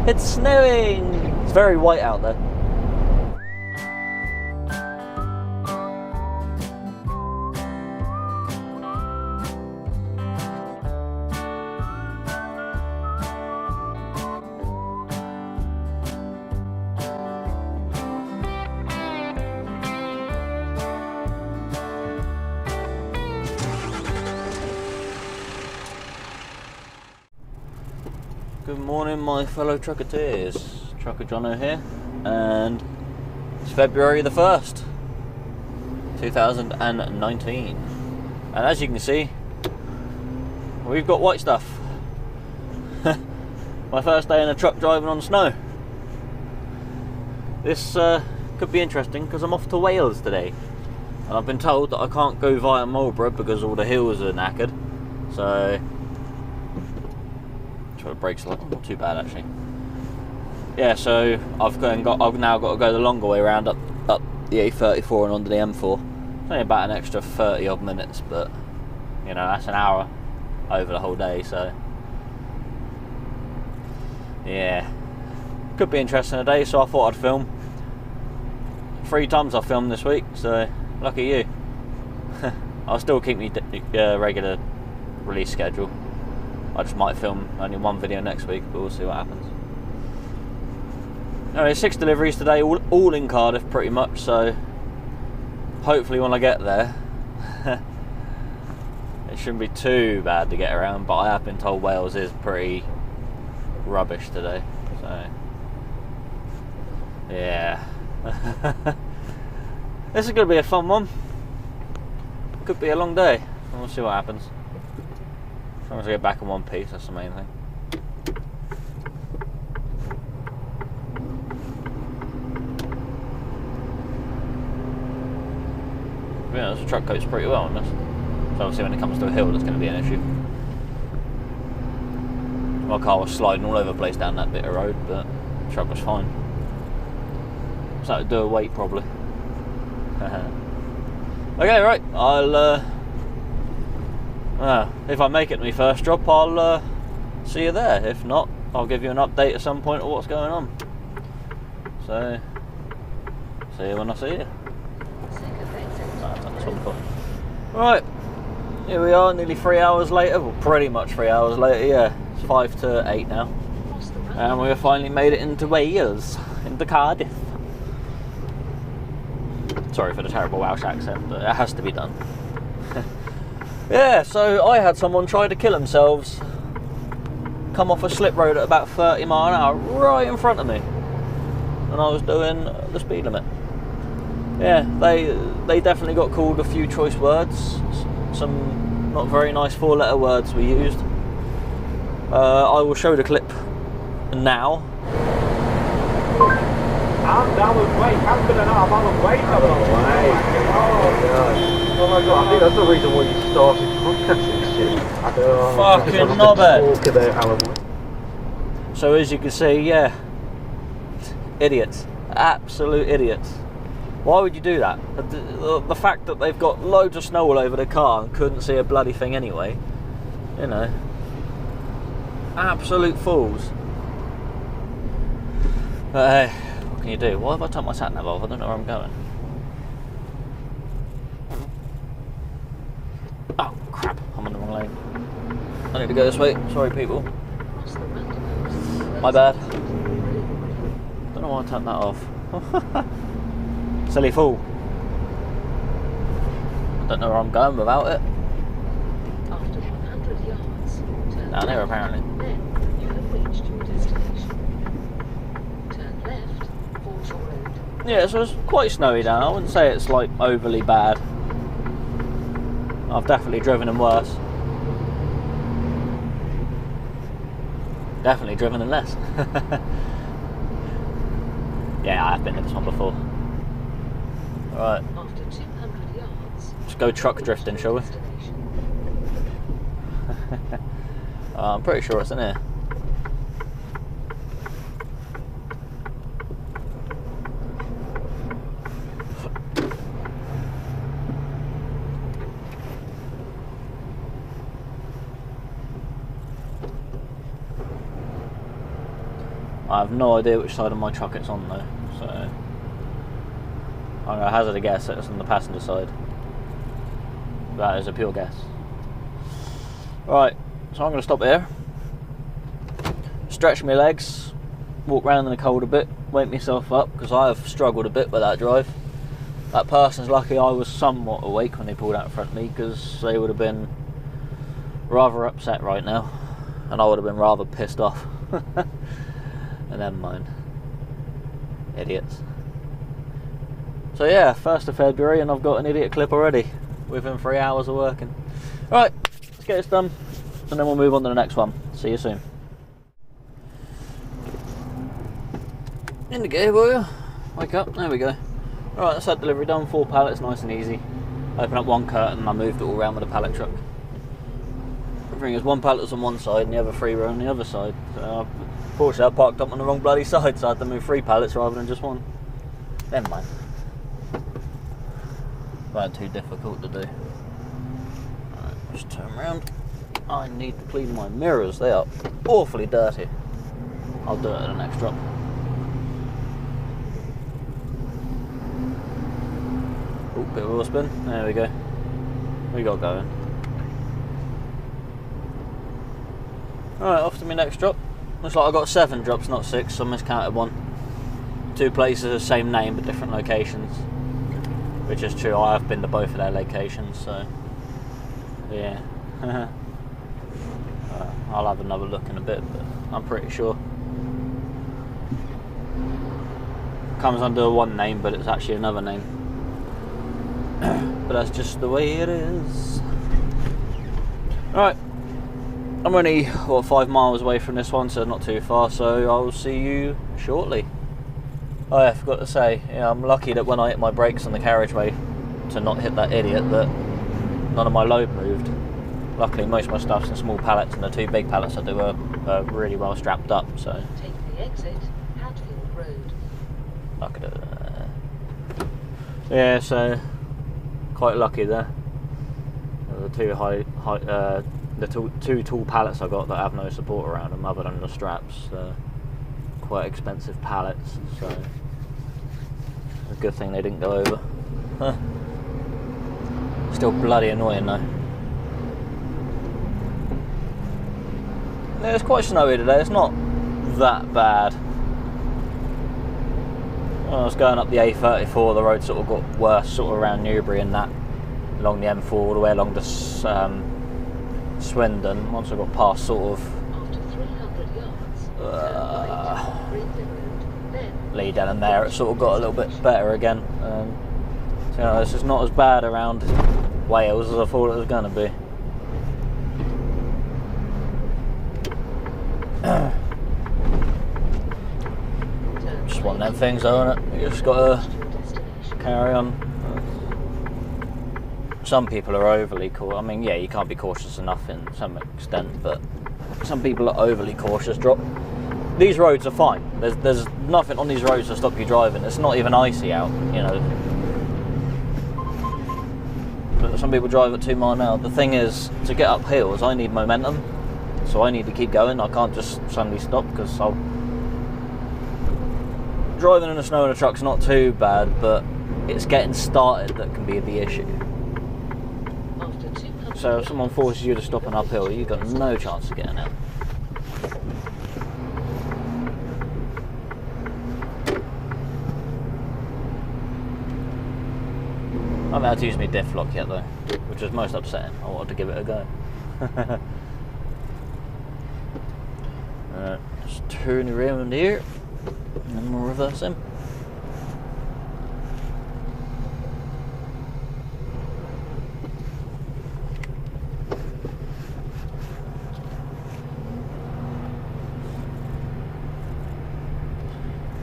It's snowing! It's very white out there. Good morning, my fellow trucketeers. Trucker Jono here, and it's February the 1st, 2019. And as you can see, we've got white stuff. My first day in a truck driving on snow. This could be interesting because I'm off to Wales today, and I've been told that I can't go via Marlborough because all the hills are knackered. So the brakes are not too bad actually. Yeah, so I've now got to go the longer way around up the A34 and onto the M4. It's only about an extra 30 odd minutes, but you know, that's an hour over the whole day, so yeah, could be interesting today. So I thought I'd film 3 times. I filmed this week, so lucky you. I'll still keep me regular release schedule. I just might film only 1 video next week, but we'll see what happens. Anyway, 6 deliveries today, all in Cardiff pretty much, so hopefully when I get there it shouldn't be too bad to get around, but I have been told Wales is pretty rubbish today, so yeah. This is going to be a fun one. Could be a long day, and we'll see what happens. As long as I get back in one piece, that's the main thing. Yeah, the truck copes pretty well on this. So obviously when it comes to a hill, that's going to be an issue. My car was sliding all over the place down that bit of road, but the truck was fine. So to do a weight probably. Okay, right, I'll if I make it to my first drop, I'll see you there. If not, I'll give you an update at some point of what's going on. So, see you when I see you. Right, here we are, nearly 3 hours later. Well, pretty much 3 hours later, yeah. It's 5 to 8 now. And we've finally made it into Wales, into Cardiff. Sorry for the terrible Welsh accent, but it has to be done. Yeah, so I had someone try to kill themselves, come off a slip road at about 30 miles an hour right in front of me, and I was doing the speed limit. Yeah, they definitely got called a few choice words, some not very nice 4-letter words were used. I will show the clip now. I'm down with weight, I'm gonna know I'm on weight. Oh my god, I think that's the reason why you started podcasting shit. Fucking knobhead. So as you can see, yeah, idiots, absolute idiots. Why would you do that? The fact that they've got loads of snow all over their car and couldn't see a bloody thing anyway, you know, absolute fools. But hey, what can you do? Why have I turned my sat nav off? I don't know where I'm going. Oh crap, I'm on the wrong lane. I need to go this way, sorry people. My bad. Don't know why I turned that off. Silly fool. I don't know where I'm going without it. After 100 yards, turn down here apparently. Then you have reached your destination. Turn left, Forge Road. Yeah, so it's quite snowy down. I wouldn't say it's like overly bad. I've definitely driven in worse. Definitely driven in less. Yeah, I have been to this one before. Right. After 200 yards, Let's go truck drifting, shall we? I'm pretty sure it's in here. I have no idea which side of my truck it's on though, so I'm going to hazard a guess that it's on the passenger side. That is a pure guess. Right, so I'm going to stop here, stretch my legs, walk around in the cold a bit, wake myself up, because I have struggled a bit with that drive. That person's lucky I was somewhat awake when they pulled out in front of me, because they would have been rather upset right now, and I would have been rather pissed off. And never mind. Idiots. So yeah, 1st of February and I've got an idiot clip already within 3 hours of working. Right, let's get this done and then we'll move on to the next one. See you soon. In the gear, will you? Wake up, there we go. Alright, that's that delivery done, 4 pallets, nice and easy. Open up one curtain and I moved it all around with a pallet truck. The thing is, one pallet was on one side and the other 3 were on the other side. So, fortunately I parked up on the wrong bloody side, so I had to move 3 pallets rather than just one. Never mind. Not too difficult to do. Alright, just turn around. I need to clean my mirrors, they are awfully dirty. I'll do it at the next drop. Oh, bit of wheel spin. There we go. We got going. Alright, off to my next drop. Looks like I got 7 drops, not 6, so I miscounted one. 2 places the same name but different locations. Which is true, I have been to both of their locations, so yeah. I'll have another look in a bit, but I'm pretty sure. Comes under one name, but it's actually another name. But that's just the way it is. Alright. I'm only, what, 5 miles away from this one, so not too far, so I'll see you shortly. Oh yeah, I forgot to say, yeah, I'm lucky that when I hit my brakes on the carriageway to not hit that idiot, that none of my load moved. Luckily most of my stuff's in small pallets and the 2 big pallets I do are really well strapped up, so. Take the exit, Hatfield Road. Look at it. Yeah, so quite lucky there. The two tall pallets I got that have no support around them other than the straps. Quite expensive pallets, so a good thing they didn't go over. Huh. Still bloody annoying though. Yeah, it's quite snowy today, it's not that bad. When I was going up the A34, the road sort of got worse sort of around Newbury and that, along the M4 all the way along to Swindon. Once I got past sort of Lee down and there, it sort of got a little bit better again. So, you know, it's just not as bad around Wales as I thought it was going to be. Just one of them things though, isn't it? You just got to carry on. Some people are overly cautious. I mean, yeah, you can't be cautious enough in some extent, but some people are overly cautious. These roads are fine. There's nothing on these roads to stop you driving. It's not even icy out, you know. But some people drive at 2 miles an hour. The thing is, to get up hills, I need momentum, so I need to keep going. I can't just suddenly stop because driving in the snow in a truck's not too bad, but it's getting started that can be the issue. So if someone forces you to stop an uphill, you've got no chance of getting out. I haven't had to use my diff lock yet though, which is most upsetting. I wanted to give it a go. Just turn around here, and then we'll reverse him.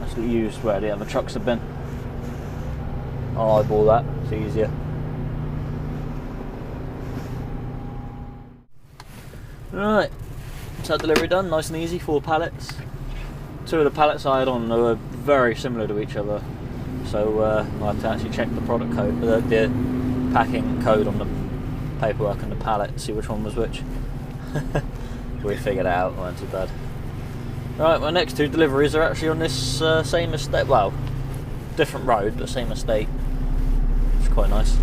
Let's use where the other trucks have been. I'll eyeball that, it's easier. Right, so delivery done, nice and easy, 4 pallets. 2 of the pallets I had on were very similar to each other, so I had to actually check the product code, the packing code on the paperwork and the pallet, see which one was which. We figured it out, it wasn't too bad. Right, my next 2 deliveries are actually on this same estate. Well, different road, but same estate. It's quite nice.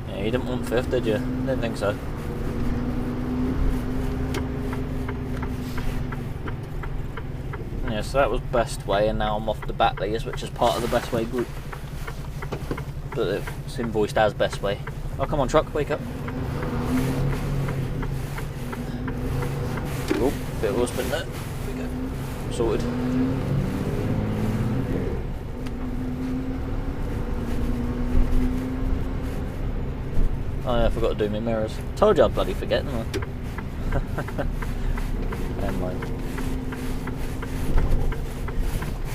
Yeah, you didn't want 5th, did you? Didn't think so. Yeah, so that was Bestway, and now I'm off to Batley's, which is part of the Bestway group. But it's invoiced as Bestway. Oh, come on, truck, wake up. Oh, bit of oil spin there. There we go. Sorted. Oh yeah, I forgot to do my mirrors. Told you I'd bloody forget, didn't I? Never mind.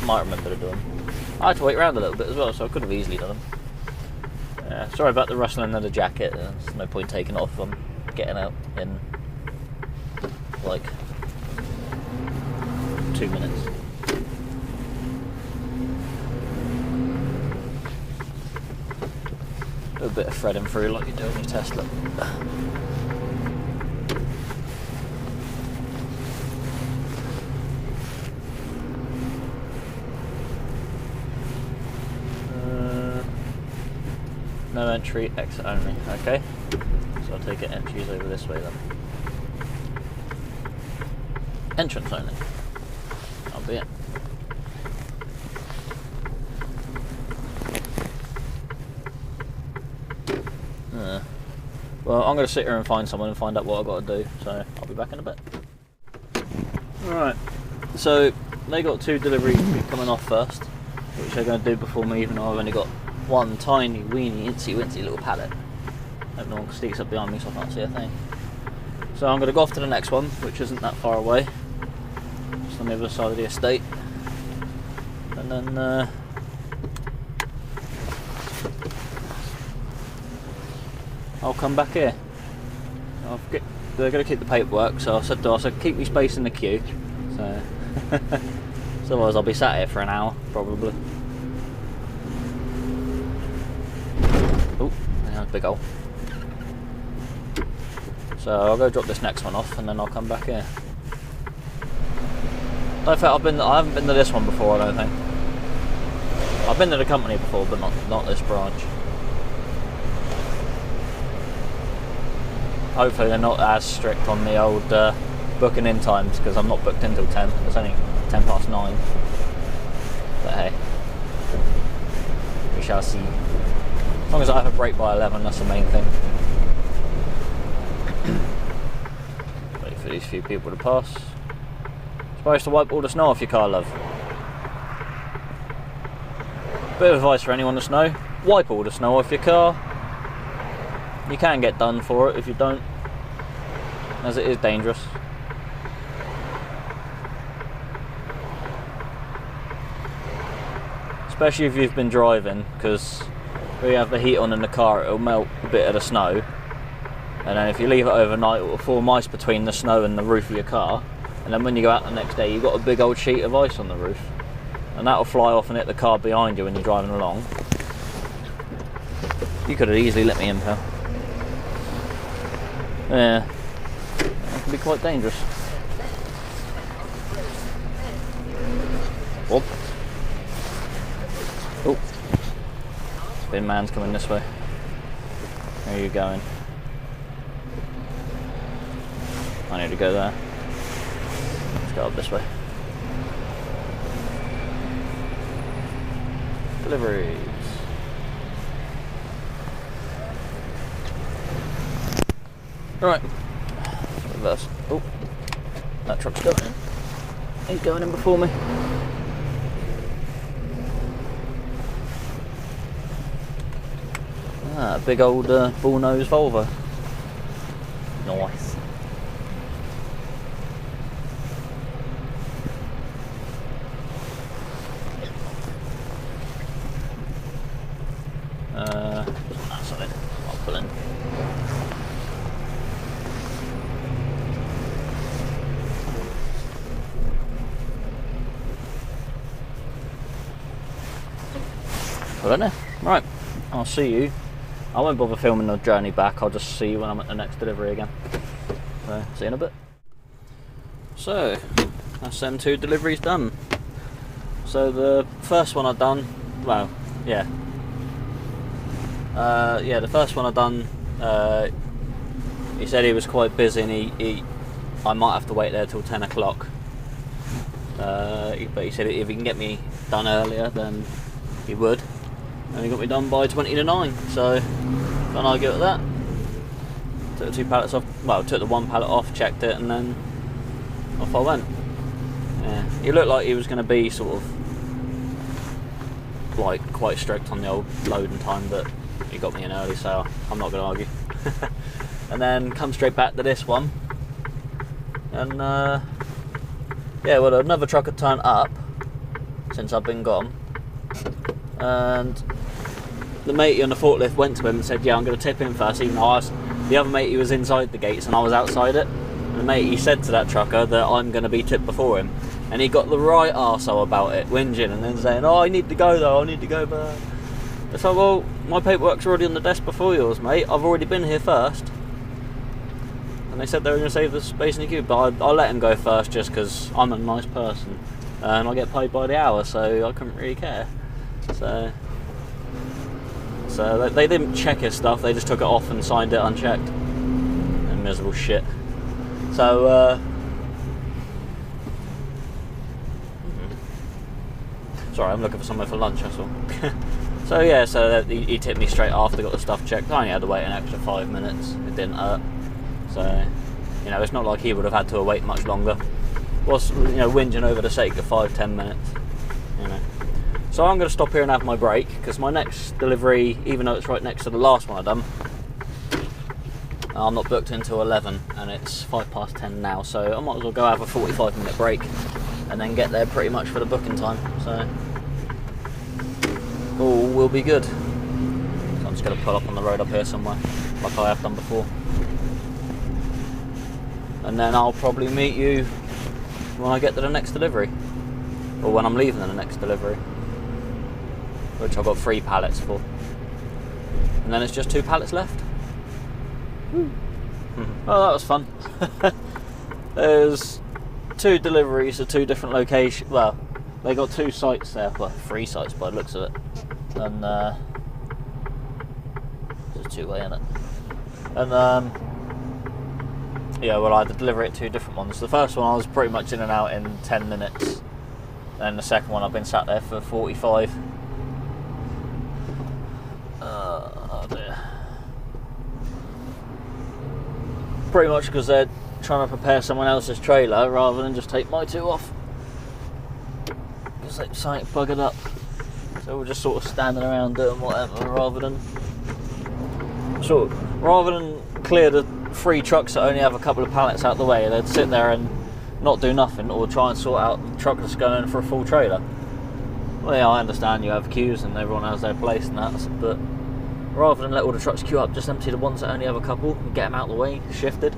Might remember to do them. I had to wait around a little bit as well, so I could have easily done them. Yeah, sorry about the rustling of the jacket. There's no point taking it off. I'm getting out in like 2 minutes. Do a bit of threading through like you do on your Tesla. No entry, exit only. Okay, so I'll take it entries over this way then. Entrance only. That'll be it. Well, I'm going to sit here and find someone and find out what I've got to do, so I'll be back in a bit. Alright, so they got 2 deliveries coming off first, which they're going to do before me, even though I've only got one tiny, weeny, incy-wincy little pallet. Hope no one sneaks up behind me so I can't see a thing. So I'm going to go off to the next one, which isn't that far away. Just on the other side of the estate. And then I'll come back here. They're going to keep the paperwork, so I said keep me space in the queue. So, so otherwise I'll be sat here for an hour, probably. Oh, yeah, big hole. So I'll go drop this next one off, and then I'll come back here. I haven't been to this one before. I don't think. I've been to the company before, but not this branch. Hopefully they're not as strict on the old booking in times, because I'm not booked until 10. It's only 10 past 9. But hey, we shall see. As long as I have a break by 11, that's the main thing. Wait for these few people to pass. Supposed to wipe all the snow off your car, love. Bit of advice for anyone that's snow: wipe all the snow off your car. You can get done for it if you don't, as it is dangerous. Especially if you've been driving, because when you have the heat on in the car, it'll melt a bit of the snow, and then if you leave it overnight, it will form ice between the snow and the roof of your car, and then when you go out the next day, you've got a big old sheet of ice on the roof, and that'll fly off and hit the car behind you when you're driving along. You could have easily let me in, pal. Yeah, it can be quite dangerous. Whoop. Oh, bin man's coming this way. Where are you going? I need to go there. Let's go up this way. Deliveries. Right. Reverse. Oh, that truck's going in. He's going in before me. Ah, big old bull-nose Volvo. Nice. That's on it. I'll pull in. Pull in there. Right. I'll see you. I won't bother filming the journey back, I'll just see you when I'm at the next delivery again. So, see you in a bit. So, that's them 2 deliveries done. So the first one I've done, well, yeah. The first one I've done, he said he was quite busy and I might have to wait there till 10 o'clock. But he said if he can get me done earlier, then he would. And he got me done by 20 to 9, so can't argue with that. Took the 2 pallets off, well, took the 1 pallet off, checked it, and then off I went. Yeah, he looked like he was going to be sort of like quite strict on the old loading time, but he got me in early, so I'm not going to argue. And then come straight back to this one, and yeah, well, another truck had turned up since I've been gone, and the matey on the forklift went to him and said, yeah, I'm going to tip him first, even though the other matey was inside the gates and I was outside it. And the matey said to that trucker that I'm going to be tipped before him, and he got the right arsehole about it, whinging and then saying, oh, I need to go though, I need to go back. It's like, well, my paperwork's already on the desk before yours, mate. I've already been here first. And they said they were going to save the space in the queue, but I let him go first just because I'm a nice person and I get paid by the hour, so I couldn't really care. So they didn't check his stuff, they just took it off and signed it unchecked. And miserable shit. So, sorry, I'm looking for somewhere for lunch, that's all. So yeah, so he tipped me straight after, got the stuff checked. I only had to wait an extra 5 minutes, it didn't hurt. So, you know, it's not like he would have had to wait much longer. Was, you know, whinging over the sake of 5-10 minutes, you know. So I'm going to stop here and have my break, because my next delivery, even though it's right next to the last one I've done, I'm not booked until 11, and it's 10:05 now, so I might as well go have a 45-minute break, and then get there pretty much for the booking time, so all will be good. So I'm just going to pull up on the road up here somewhere, like I have done before. And then I'll probably meet you when I get to the next delivery, or when I'm leaving the next delivery, which I've got 3 pallets for, and then it's just 2 pallets left. Oh, that was fun. There's 2 deliveries to 2 different locations. Well, they got 2 sites there, well, 3 sites by the looks of it, and there's 2-way in it, and yeah, well, I had to deliver it 2 different ones. The first one I was pretty much in and out in 10 minutes, and the second one I've been sat there for 45. Oh dear. Pretty much because they're trying to prepare someone else's trailer rather than just take my 2 off, because they something buggered up. So we're just sort of standing around doing whatever rather than clear the 3 trucks that only have a couple of pallets out the way. They'd sit there and not do nothing, or try and sort out the truck that's going in for a full trailer. Well, yeah, I understand you have queues and everyone has their place and that, but rather than let all the trucks queue up, just empty the ones that only have a couple and get them out of the way, shifted.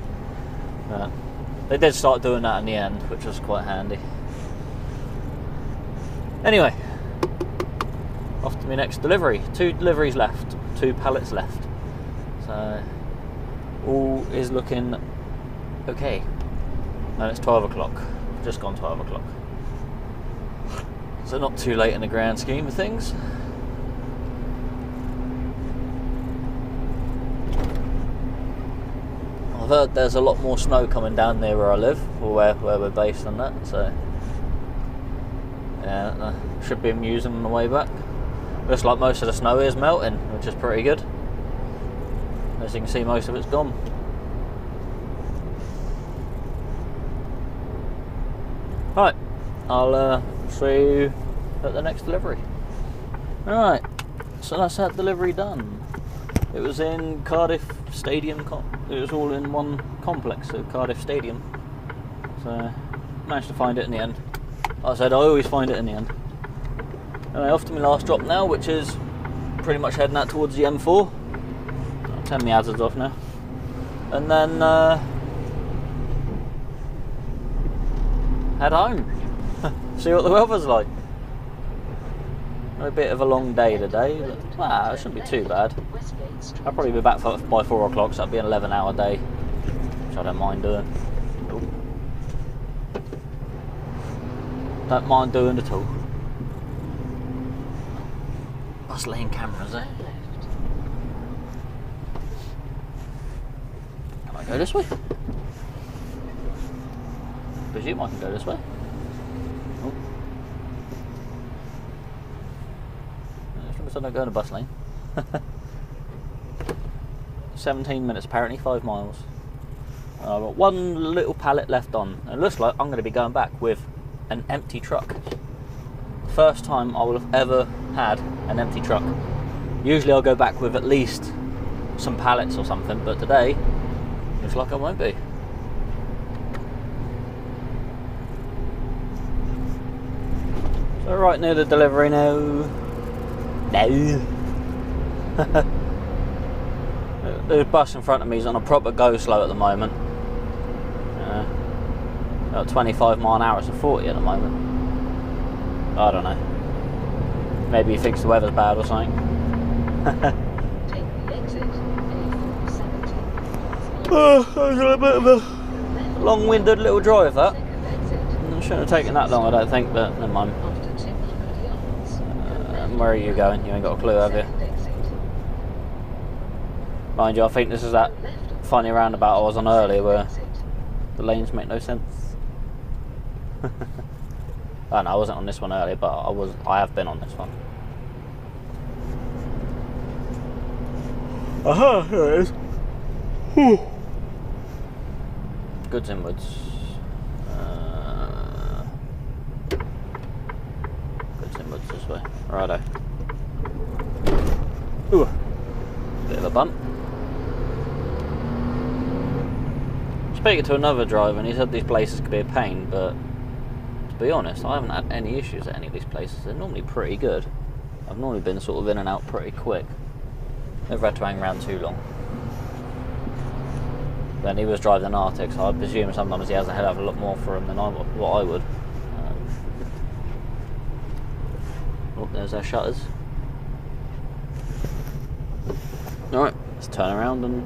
They did start doing that in the end, which was quite handy. Anyway, off to my next delivery. 2 deliveries left, 2 pallets left. So all is looking okay. And it's 12 o'clock, just gone 12 o'clock. So not too late in the grand scheme of things. I've heard there's a lot more snow coming down near where I live, or where we're based on that, so yeah, should be amusing on the way back. Looks like most of the snow is melting, which is pretty good. As you can see, most of it's gone. Right, I'll see you at the next delivery. Alright, so that's that delivery done. It was in Cardiff Stadium, it was all in one complex at Cardiff Stadium. So, managed to find it in the end. Like I said, I always find it in the end. Anyway, off to my last drop now, which is pretty much heading out towards the M4. I'll turn my hazards off now. And then head home. See what the weather's like. A bit of a long day today, but well, it shouldn't be too bad. I'll probably be back by 4 o'clock, so that'll be an 11-hour day, which I don't mind doing. Don't mind doing at all. Bus lane cameras, eh? Can I go this way? Presume I can go this way. Oh. As long as I don't go in a bus lane. 17 minutes apparently, 5 miles. I've got one little pallet left on. It looks like I'm going to be going back with an empty truck. First time I will have ever had an empty truck. Usually I'll go back with at least some pallets or something, but today looks like I won't be. So right near the delivery now. No. The bus in front of me is on a proper go slow at the moment. About 25 mile an hour to 40 at the moment. I don't know. Maybe he thinks the weather's bad or something. Take the exit, A470. That was a bit of a long-winded little drive, that. It shouldn't have taken that long, I don't think, but never mind. After 200 yards. Where are you going? You ain't got a clue, have you? Mind you, I think this is that funny roundabout I was on earlier where the lanes make no sense. Oh no, I wasn't on this one earlier, but I have been on this one. Aha, here it is. Whew. Goods inwards. Goods inwards this way. Righto. Ooh. Bit of a bump. Speaking to another driver, and he said these places could be a pain, but to be honest, I haven't had any issues at any of these places. They're normally pretty good. I've normally been sort of in and out pretty quick. Never had to hang around too long. Then he was driving an Arctic, so I presume sometimes he has a hell of a lot more for him than what I would. Oh, there's our shutters. Alright, let's turn around and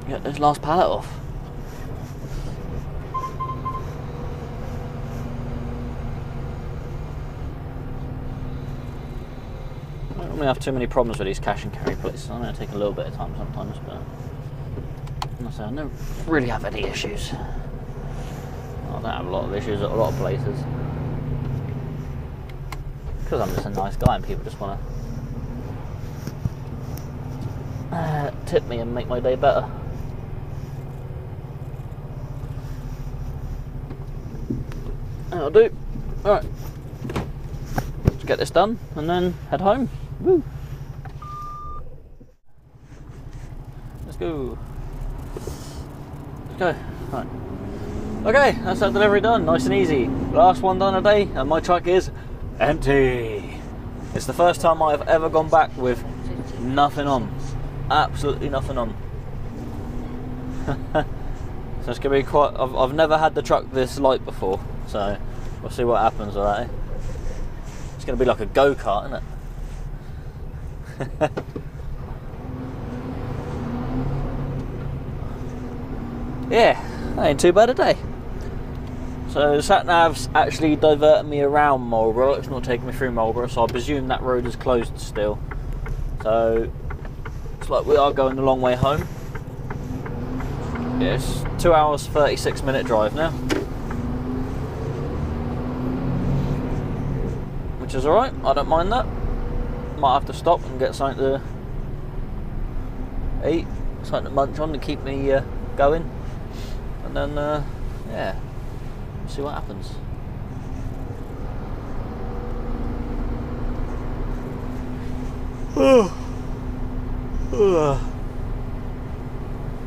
get this last pallet off. I don't really have too many problems with these cash and carry places. I know they take a little bit of time sometimes, but I don't really have any issues. I don't have a lot of issues at a lot of places. Because I'm just a nice guy and people just want to tip me and make my day better. That'll do. Alright. Let's get this done and then head home. Woo! Let's go. Let's go. Right. Okay, that's that delivery done. Nice and easy. Last one done today, and my truck is empty. It's the first time I've ever gone back with nothing on. Absolutely nothing on. So it's going to be quite... I've never had the truck this light before, so we'll see what happens with that. It's going to be like a go-kart, isn't it? Yeah, that ain't too bad a day. So sat-nav's actually diverting me around Marlborough. It's not taking me through Marlborough, so I presume that road is closed still. So it's like we are going the long way home. Yeah, it's 2 hours 36-minute drive now, which is alright. I don't mind that. Might have to stop and get something to eat, something to munch on to keep me going, and then yeah, see what happens.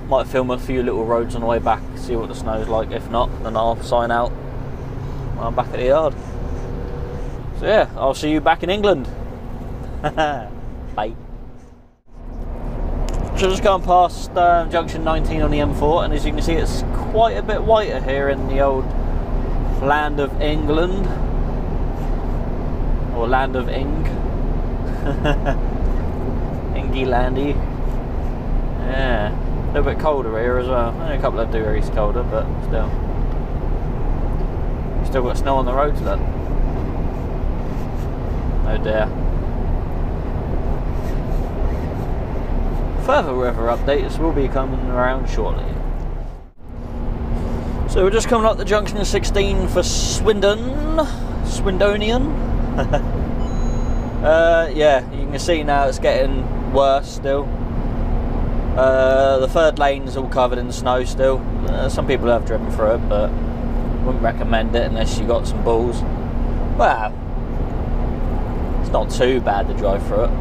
Might film a few little roads on the way back, see what the snow's like. If not, then I'll sign out when I'm back at the yard. So yeah, I'll see you back in England. Bye. So just going past junction 19 on the M4, and as you can see, it's quite a bit whiter here in the old land of England, or land of Ing. Ingy landy. Yeah, a little bit colder here as well. Only a couple of degrees colder, but still Still got snow on the roads though. Oh dear. Further weather updates will be coming around shortly. So we're just coming up the junction of 16 for Swindonian. Yeah, you can see now it's getting worse still. The third lane's all covered in snow still. Some people have driven through it, but wouldn't recommend it unless you got some balls. Well, it's not too bad to drive through it.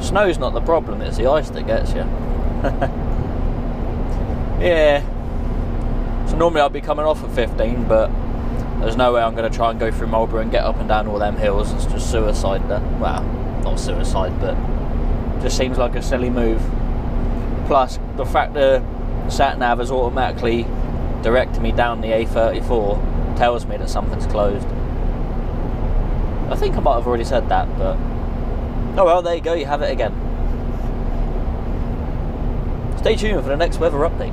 Snow's not the problem, it's the ice that gets you. Yeah. So normally I'd be coming off at 15, but there's no way I'm going to try and go through Marlborough and get up and down all them hills. It's just suicide there. Well, not suicide, but just seems like a silly move. Plus, the fact that sat-nav has automatically directed me down the A34 tells me that something's closed. I think I might have already said that, but oh well, there you go, you have it again. Stay tuned for the next weather update.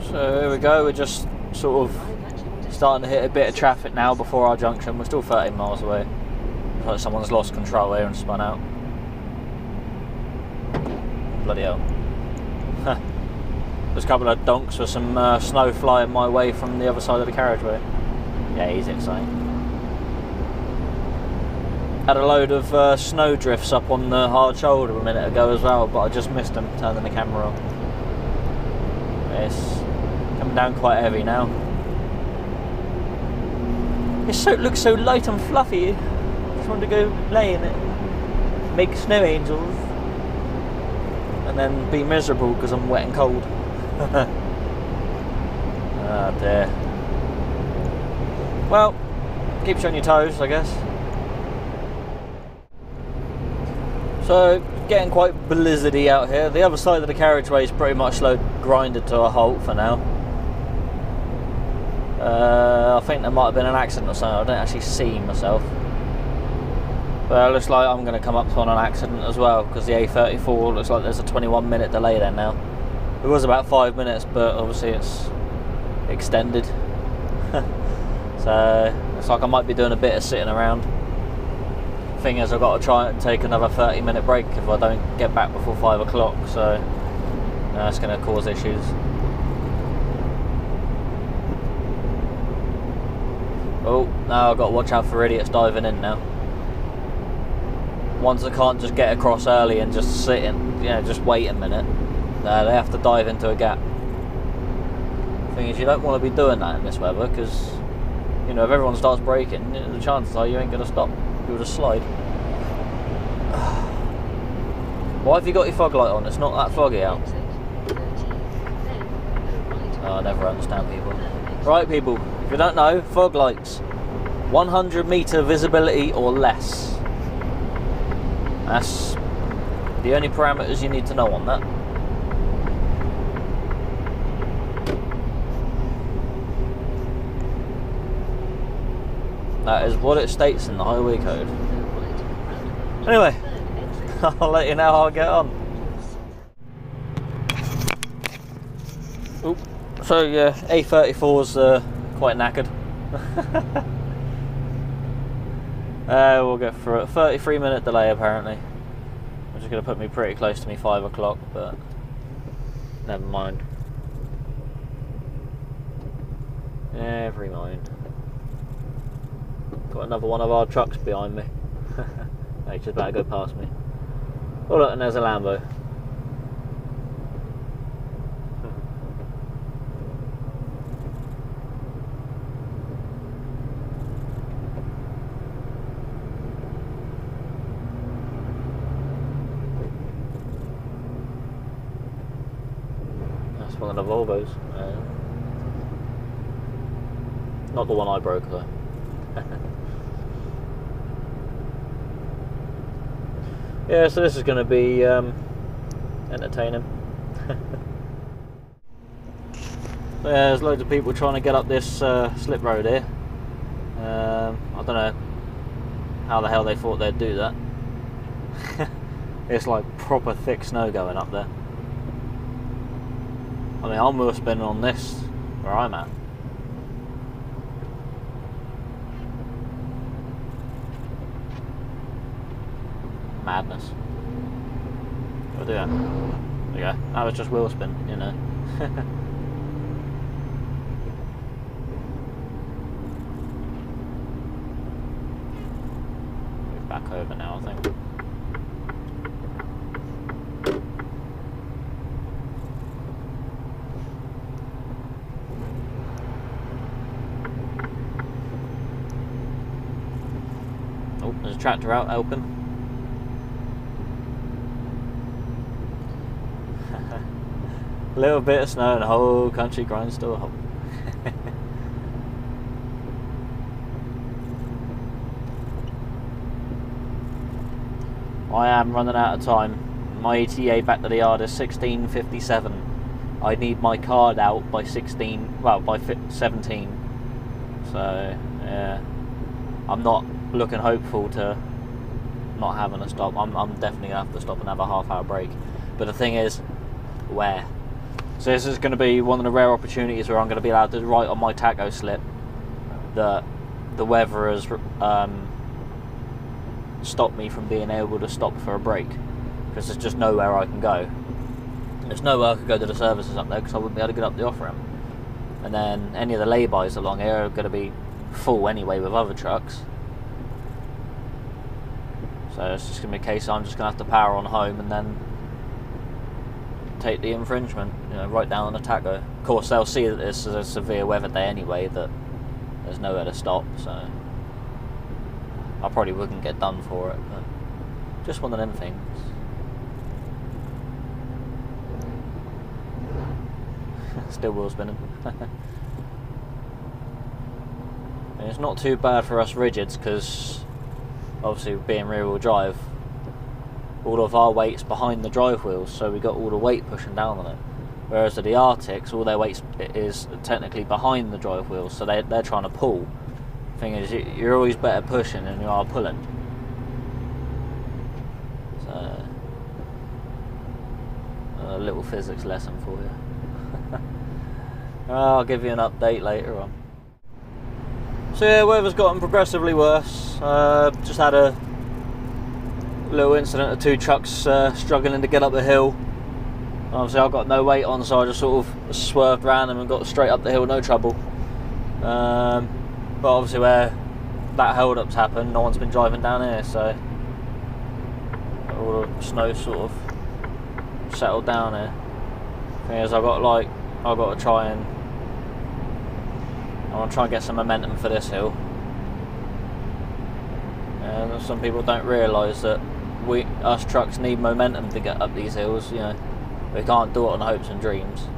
So here we go, we're just sort of starting to hit a bit of traffic now before our junction. We're still 13 miles away. Looks like someone's lost control here and spun out. Bloody hell. There's a couple of donks with some snow flying my way from the other side of the carriageway. Yeah, he's insane. Had a load of snow drifts up on the hard shoulder a minute ago as well, but I just missed them turning the camera on. It's coming down quite heavy now. It looks so light and fluffy. I just want to go lay in it, make snow angels, and then be miserable because I'm wet and cold. Ah dear. Well, keeps you on your toes, I guess. So, getting quite blizzardy out here. The other side of the carriageway is pretty much slow grinded to a halt for now. I think there might have been an accident or something. I don't actually see myself. But it looks like I'm going to come up on an accident as well, because the A34 looks like there's a 21-minute delay there now. It was about 5 minutes, but obviously it's extended. So, looks like I might be doing a bit of sitting around. Thing is, I've got to try and take another 30-minute break if I don't get back before 5 o'clock, so that's going to cause issues. Oh, now I've got to watch out for idiots diving in now. Ones that can't just get across early and just sit in, you know, just wait a minute. No, they have to dive into a gap. Thing is, you don't want to be doing that in this weather, because, you know, if everyone starts braking, the chances are you ain't going to stop. You'll just slide. Why have you got your fog light on? It's not that foggy out. Oh, I never understand people. Right, people, if you don't know, fog lights. 100 metre visibility or less. That's the only parameters you need to know on that. That is what it states in the highway code. Anyway, I'll let you know how I get on. Oop. So yeah, A34's quite knackered. We'll get through it. 33-minute delay apparently, which is going to put me pretty close to me 5 o'clock, but never mind. Never mind. Got another one of our trucks behind me. He's just about to go past me. Oh look, and there's a Lambo. That's one of the Volvos. Not the one I broke though. Yeah, so this is going to be entertaining. So yeah, there's loads of people trying to get up this slip road here. I don't know how the hell they thought they'd do that. It's like proper thick snow going up there. I mean, I must have been on this where I'm at. Madness. We'll do that. There you go. That was just wheel spin, you know. Move back over now, I think. Oh, there's a tractor out helping. A little bit of snow and the whole country grinds to a halt. I am running out of time. My ETA back to the yard is 16:57. I need my card out by 17. So yeah, I'm not looking hopeful to not having a stop. I'm definitely gonna have to stop and have a half-hour break. But the thing is, where? So this is going to be one of the rare opportunities where I'm going to be allowed to write on my tacho slip that the weather has stopped me from being able to stop for a break, because there's just nowhere I can go. There's nowhere I could go to the services up there because I wouldn't be able to get up the off-ramp. And then any of the lay-bys along here are going to be full anyway with other trucks. So it's just going to be a case I'm just going to have to power on home and then take the infringement, you know, right down on the tacho. Of course, they'll see that this is a severe weather day anyway, that there's nowhere to stop, so I probably wouldn't get done for it, but just one of them things. Still wheel spinning. And it's not too bad for us rigids, because obviously being rear wheel drive, all of our weight's behind the drive wheels, so we got all the weight pushing down on it. Whereas at the Arctics, all their weight is technically behind the drive wheels, so they're trying to pull. Thing is, you're always better pushing than you are pulling. So, a little physics lesson for you. I'll give you an update later on. So yeah, weather's gotten progressively worse. Just had a little incident of two trucks struggling to get up the hill. Obviously I've got no weight on, so I just sort of swerved around them and got straight up the hill, no trouble. But obviously where that hold-up's happened, no one's been driving down here, so all the snow sort of settled down here. Thing is, I want to try and get some momentum for this hill. And some people don't realise that us trucks need momentum to get up these hills, you know. We can't do it on hopes and dreams.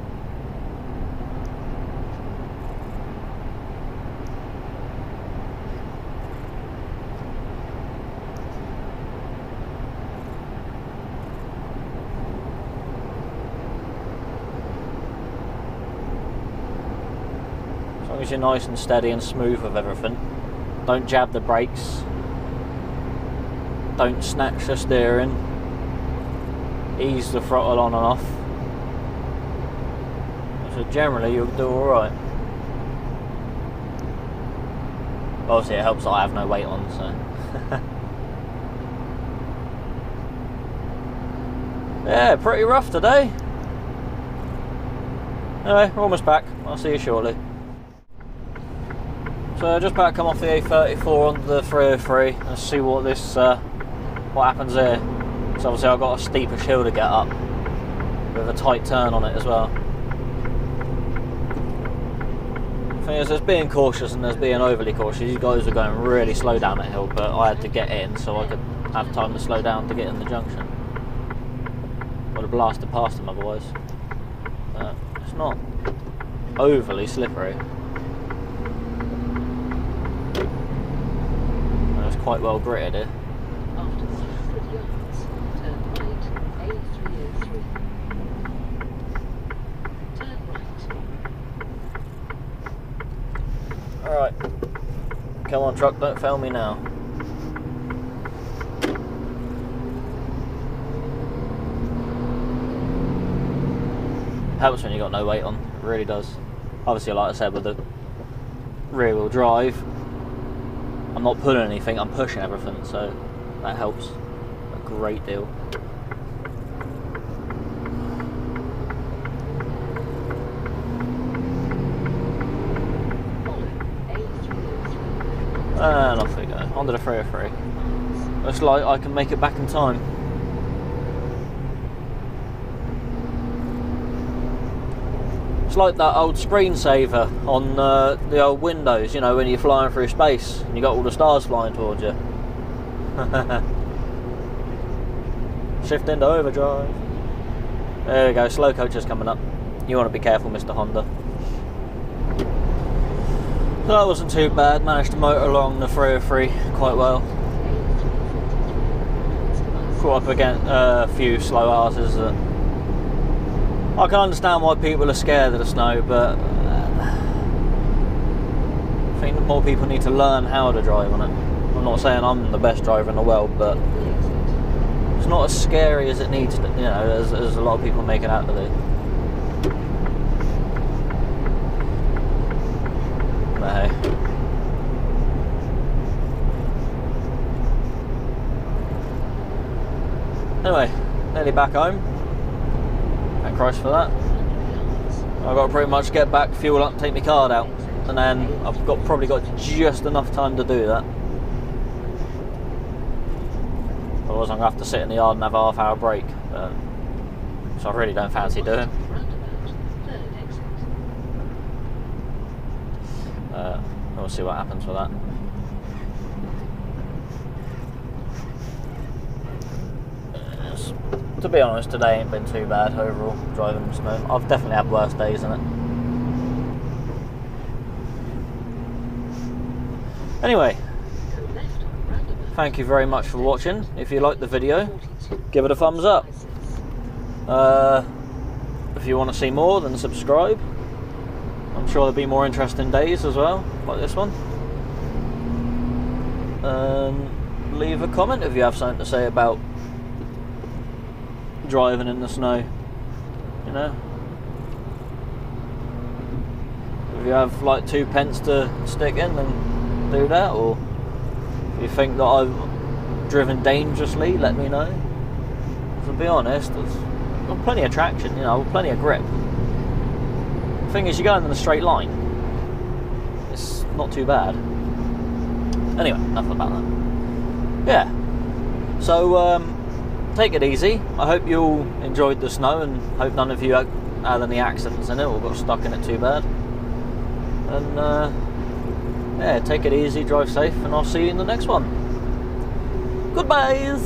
As long as you're nice and steady and smooth with everything, don't jab the brakes. Don't snatch the steering, ease the throttle on and off. So generally you'll do alright. Obviously it helps that I have no weight on, so. Yeah, pretty rough today. Anyway, we're almost back. I'll see you shortly. So just about to come off the A34 onto the 303. Let's see what this what happens here. So obviously I've got a steepish hill to get up with a tight turn on it as well. The thing is, there's being cautious and there's being overly cautious. These guys are going really slow down that hill, but I had to get in so I could have time to slow down to get in the junction. Would have blasted past them otherwise. But it's not overly slippery. And it's quite well gritted here. After 600 yards, turn right, A303. Turn right. Alright. Come on truck, don't fail me now. Helps when you got no weight on, it really does. Obviously, like I said, with the rear wheel drive, I'm not pulling anything, I'm pushing everything, so that helps a great deal. And off we go, onto the 303. Looks like I can make it back in time. It's like that old screensaver on the old Windows, you know, when you're flying through space and you got all the stars flying towards you. Shift into overdrive. There we go, slow coaches coming up. You want to be careful, Mr. Honda. So that wasn't too bad, managed to motor along the 303 quite well. Caught up against a few slow arses that I can understand why people are scared of the snow, but I think more people need to learn how to drive on it. I'm not saying I'm the best driver in the world, but it's not as scary as it needs to, you know, as a lot of people make it out to be. But hey. Anyway, nearly back home. Thank Christ for that. I've got to pretty much get back, fuel up, take my card out, and then I've probably got just enough time to do that. Otherwise I'm going to have to sit in the yard and have a half-hour break, which I really don't fancy doing. We'll see what happens with that. To be honest, today ain't been too bad overall, driving in the snow. I've definitely had worse days in it. Anyway, thank you very much for watching. If you liked the video, give it a thumbs up. If you want to see more, then subscribe. I'm sure there'll be more interesting days as well, like this one. Leave a comment if you have something to say about driving in the snow, you know. If you have like 2 pence to stick in, then do that, or if you think that I've driven dangerously, let me know. To be honest, there's got plenty of traction, you know, plenty of grip. The thing is, you're going in a straight line, it's not too bad. Anyway, enough about that. Yeah, so take it easy. I hope you all enjoyed the snow, and hope none of you had any accidents in it or got stuck in it too bad. And yeah, take it easy, drive safe, and I'll see you in the next one. Goodbyes!